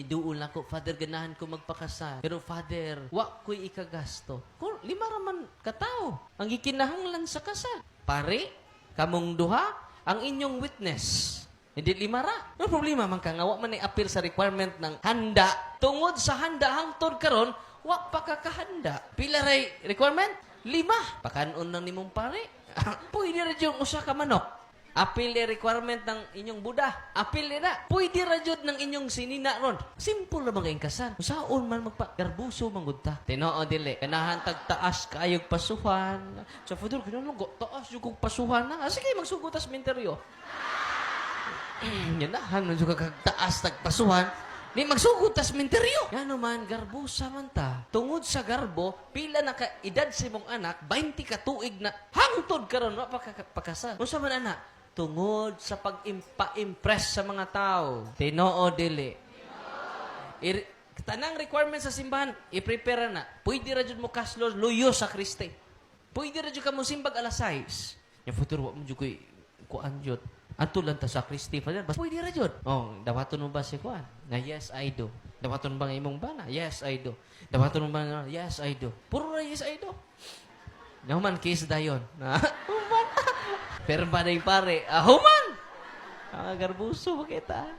Duol ako, Father, ganahan ko magpakasal. Pero Father, wa ko'y ikagasto. Kung 5 raman katao, ang ikinahanglan sa kasal. Pare, kamong duha, ang inyong witness. Hindi 5 ra. No problema man ka nga, wa man i-appeal sa requirement ng handa. Tungod sa handa hangtod karon, wa pa kakahanda. Pila ray requirement? 5. Pakanon lang nimong pare. Pwede ra yung usa ka manok. Apil requirement ng inyong Buddha. Apil na. Pwede ra jud ng inyong sinina ron. Simple ra mga kasal. Usaon man magpa-garbuso manggudta. Tinoo dili. Kanahan tagtaas kaayog pasuhan. Sa Father, kinahanglan go taas jud kog pasuhan na. Sige magsugod tas minteryo. Yan na, hanggang jud kag taas tagpasuhan. Ni magsugod tas minteryo. Yan man, garbusa man ta. Tungod sa garbo, pila na ka edad sa imong anak, 20 ka tuig na hangtod karon wa pa pakasal. Unsa man anak? Tungod sa pag-impress sa mga tao. Tinoo dili. Tanang requirements sa simbahan, i-prepare na. Pwede ra jud mo kaslo luyo sa Kriste. Pwede ra jud ka mo simbag alas 6. Yung futuro wa mo jud koy kuan jud. Ato lang ta sa Kriste, Father. Bas pwede ra jud. Oh, dawaton mo ba si kuan? Na yes, I do. Dawaton ba nga imong bana? Yes, I do. Dawaton mo ba nga? Yes, I do. Puro ra yes, I do. Naman case dayon. Human. Pero ba na yung pare? Human! Garbuso, makita.